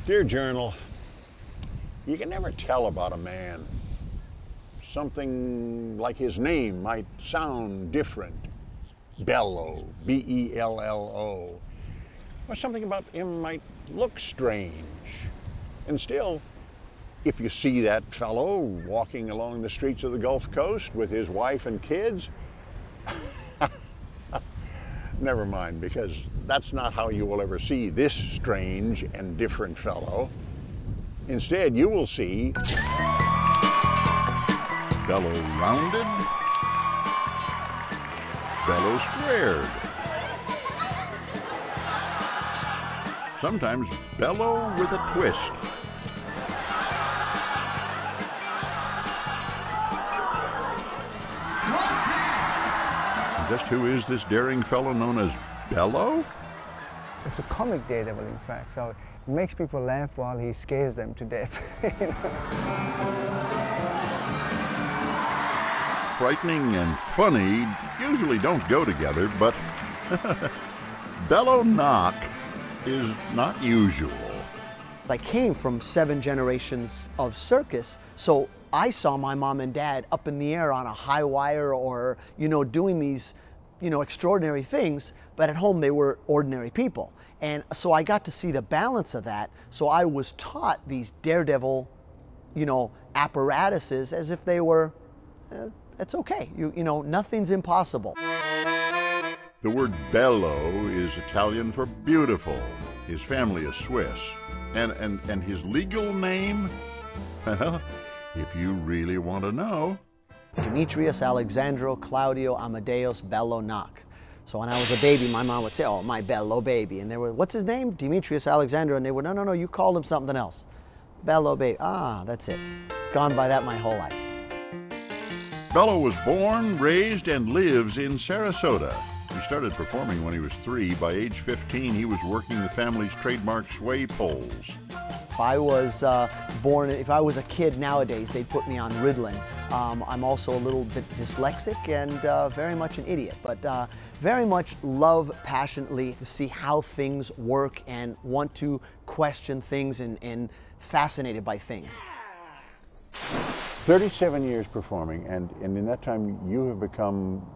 Dear Journal, you can never tell about a man. Something like his name might sound different. Bellow, B-E-L-L-O. Or something about him might look strange. And still, if you see that fellow walking along the streets of the Gulf Coast with his wife and kids, never mind, because that's not how you will ever see this strange and different fellow. Instead, you will see Bellow rounded, Bellow squared. Sometimes Bellow with a twist. Just who is this daring fellow known as Bellow? It's a comic daredevil, in fact, so it makes people laugh while he scares them to death. Frightening and funny usually don't go together, but Bellow Nock is not usual. I came from 7 generations of circus, so I saw my mom and dad up in the air on a high wire or, doing these, extraordinary things, but at home they were ordinary people. And so I got to see the balance of that, so I was taught these daredevil, apparatuses as if they were, it's okay, nothing's impossible. The word bello is Italian for beautiful. His family is Swiss. And his legal name? Well, if you really want to know. Demetrius Alexandro Claudio Amadeus Bello Nock. So when I was a baby, my mom would say, "Oh, my Bello baby." And they were, "What's his name?" Demetrius Alexandro. And they would, no, you called him something else. Bello baby. Ah, that's it. Gone by that my whole life. Bellow was born, raised, and lives in Sarasota. He started performing when he was 3. By age 15, he was working the family's trademark sway poles. If I was if I was a kid nowadays, they'd put me on Ritalin. I'm also a little bit dyslexic and very much an idiot, but very much love passionately to see how things work and want to question things and fascinated by things. 37 years performing, and in that time you have become,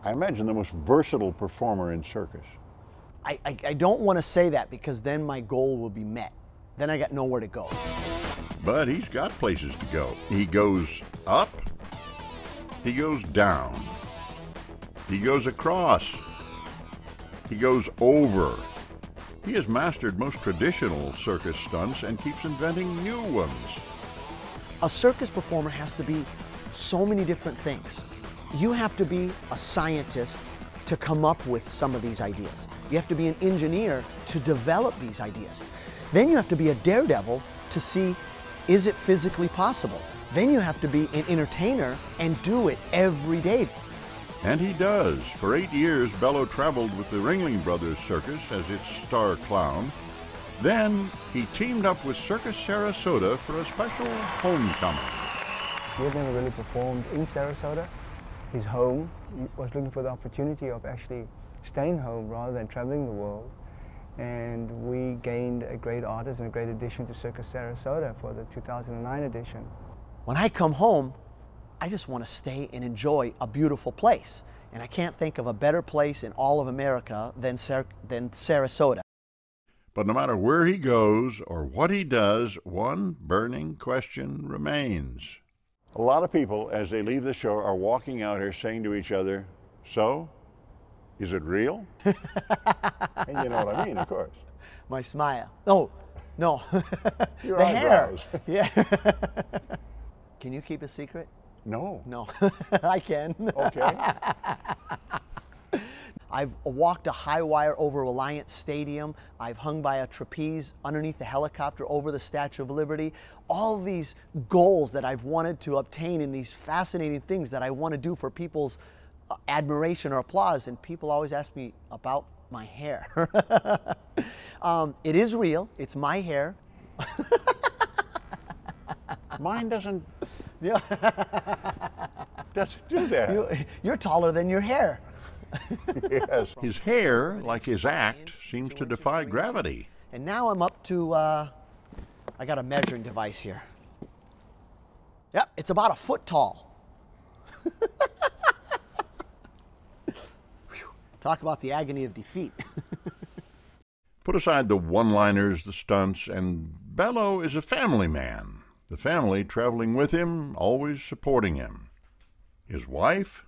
I imagine, the most versatile performer in circus. I don't want to say that because then my goal will be met. Then I got nowhere to go. But he's got places to go. He goes up, he goes down, he goes across, he goes over. He has mastered most traditional circus stunts and keeps inventing new ones. A circus performer has to be so many different things. You have to be a scientist to come up with some of these ideas. You have to be an engineer to develop these ideas. Then you have to be a daredevil to see, is it physically possible? Then you have to be an entertainer and do it every day. And he does. For 8 years, Bellow traveled with the Ringling Brothers Circus as its star clown. Then he teamed up with Circus Sarasota for a special homecoming. He had never really performed in Sarasota. His home. He was looking for the opportunity of actually staying home rather than traveling the world. And we gained a great artist and a great addition to Circus Sarasota for the 2009 edition. When I come home, I just want to stay and enjoy a beautiful place. And I can't think of a better place in all of America than Sarasota. But no matter where he goes or what he does, one burning question remains. A lot of people, as they leave the show, are walking out here saying to each other, "So, is it real?" And you know what I mean, of course. My smile. Oh, no. Your the eyebrows. hair. Yeah. Can you keep a secret? No. No. I can. Okay. I've walked a high wire over Reliance Stadium. I've hung by a trapeze underneath the helicopter over the Statue of Liberty. All these goals that I've wanted to obtain in these fascinating things that I want to do for people's admiration or applause, and people always ask me about my hair. It is real. It's my hair. Mine doesn't Yeah. do that. You're taller than your hair. Yes. His hair, like his act, seems to defy gravity. And now I'm up to I got a measuring device here. Yep, it's about 1 foot tall. Talk about the agony of defeat. Put aside the one-liners, the stunts, and Bellow is a family man. The family traveling with him, always supporting him. His wife?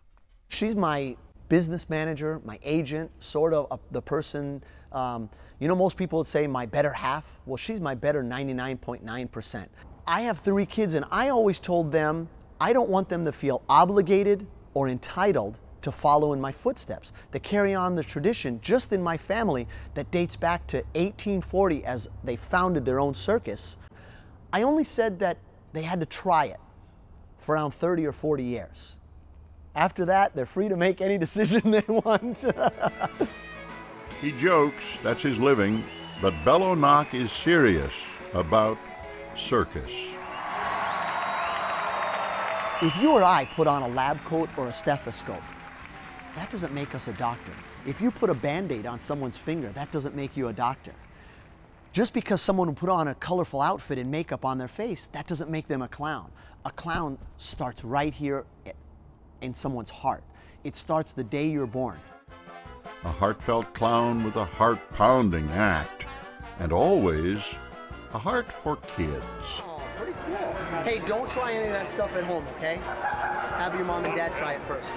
She's my business manager, my agent, sort of the person, you know, most people would say my better half. Well, she's my better 99.9%. I have 3 kids, and I always told them I don't want them to feel obligated or entitled to follow in my footsteps, to carry on the tradition just in my family that dates back to 1840 as they founded their own circus. I only said that they had to try it for around 30 or 40 years. After that, they're free to make any decision they want. He jokes, that's his living, but Bellow Nock is serious about circus. If you or I put on a lab coat or a stethoscope, that doesn't make us a doctor. If you put a Band-Aid on someone's finger, that doesn't make you a doctor. Just because someone will put on a colorful outfit and makeup on their face, that doesn't make them a clown. A clown starts right here in someone's heart. It starts the day you're born. A heartfelt clown with a heart-pounding act, and always a heart for kids. Oh, pretty cool. Hey, don't try any of that stuff at home, okay? Have your mom and dad try it first.